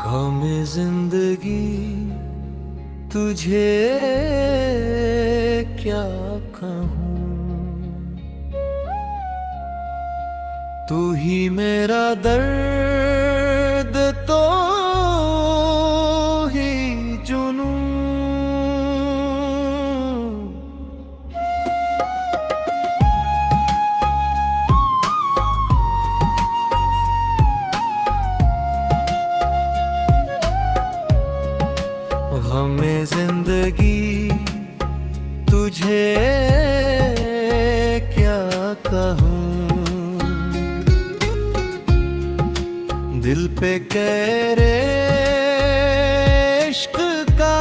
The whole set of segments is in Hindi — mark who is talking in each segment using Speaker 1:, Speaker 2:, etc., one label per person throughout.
Speaker 1: गमे जिंदगी तुझे क्या कहूँ, तू ही मेरा दर्द तो ही जुनूं। हमें जिंदगी तुझे क्या कहूँ, दिल पे कहरे इश्क का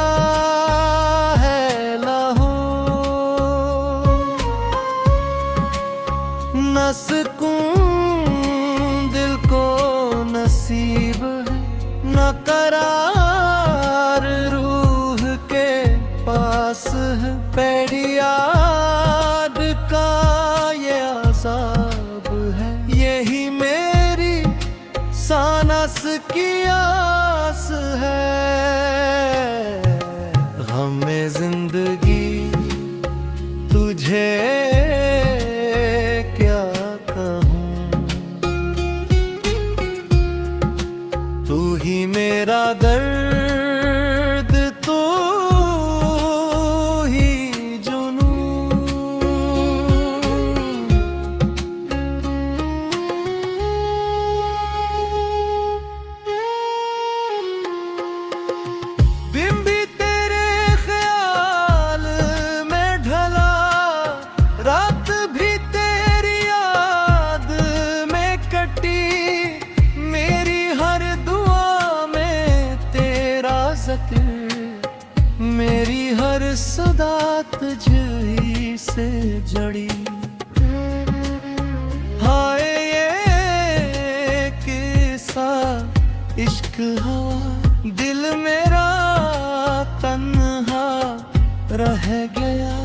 Speaker 1: है लहू, न सुकून दिल को नसीब है, न करार रूह के पास है। पैड़ी याद का ये अज़ाब है, यही मेरी सानस की आस है। हमें जिंदगी तुझे क्या कहूँ, तू ही मेरा दर्द तो ही जुनूं। दिन भी तेरे ख्याल में ढला, रात भी तेरी याद में कटी, मेरी हर दुआ में तेरा ज़िक्र, मेरी हर सदा तुझी से जड़ी। हाय ये किस्सा इश्क हवा, दिल मेरा तन्हा रह गया,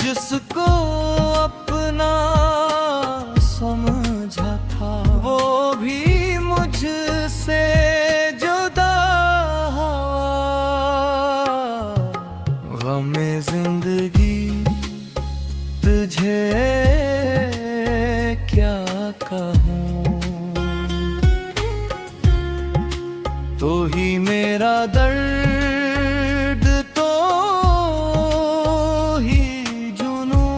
Speaker 1: जिसको अपना समझा था वो भी मुझसे जुदा हुआ। गमे जिंदगी तुझे क्या कहूँ, तो ही मेरा दर्द तो ही जुनूं।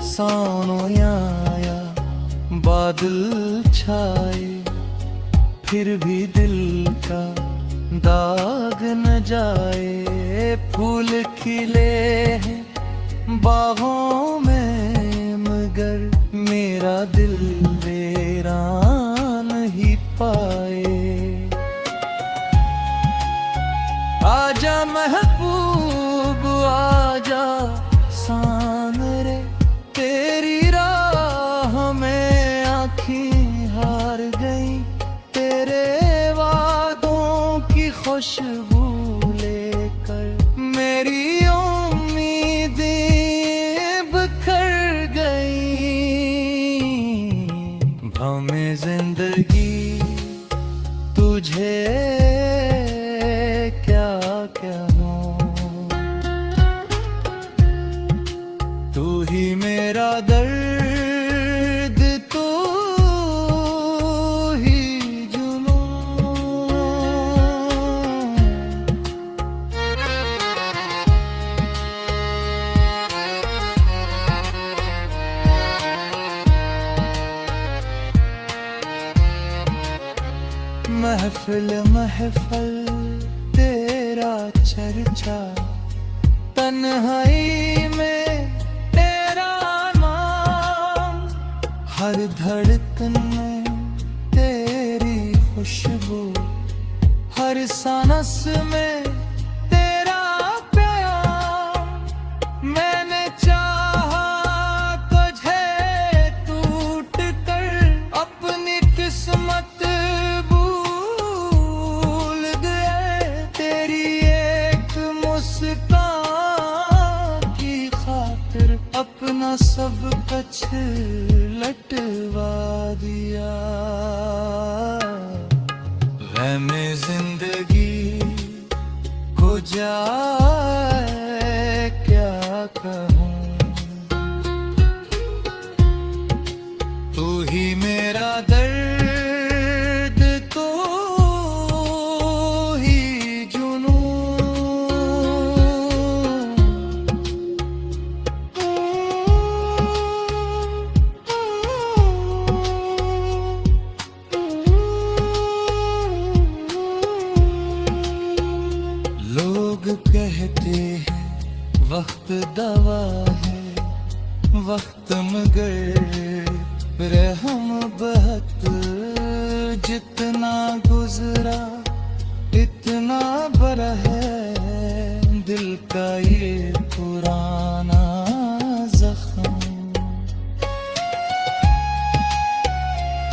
Speaker 1: सानों आया बादल छाए, फिर भी दिल का दाग न जाए। फूल खिले हैं बाहों में, मगर मेरा दिल वीरान ही पाए। आजा महबूब आजा सामने, तेरी राह में आँखें हार गई, तेरे वादों की खुशबू लेकर मेरी उम्मीदें बिखर गई। हमें जिंदगी तुझे क्या कहूँ, तू ही मेरा दर्द तो ही जुनूं। महफिल महफल तेरा चर्चा, तन्हाई में तेरा नाम, हर धड़कन में तेरी खुशबू, हर सांस में तेरा प्यार। मैंने चाहा तुझे टूट कर अपनी किस्मत लटवा दिया। मैं जिंदगी को जाए क्या कहूँ, तू ही मेरा दर्द, तो ही जुनूं। लोग कहते हैं वक्त दवा है, वक्त मगर रहम बहुत, जितना गुजरा इतना बड़ा है दिल का ये पुराना जख्म।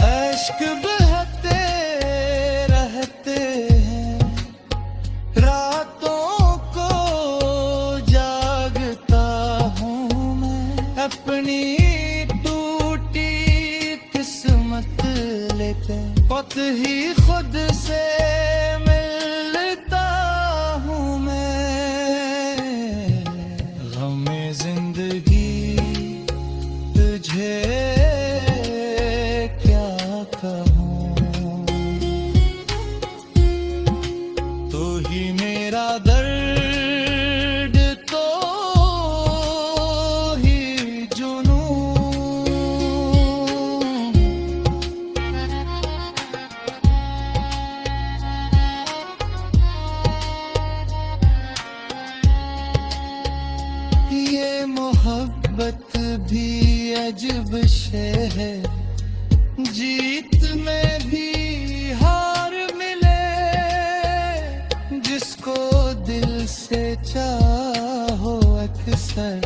Speaker 1: अश्क बहते रहते हैं, रातों को जागता हूँ मैं, अपनी टूटी किस्मत लेते खुद ही खुद से मिलता हूँ मैं। गमे जिंदगी तुझे क्या कहूँ, तू ही मेरा दर्द, तो ही जुनूं। ये मोहब्बत भी अजब शे है, जीत में भी हार मिले, जिसको दिल से चाहो अक्सर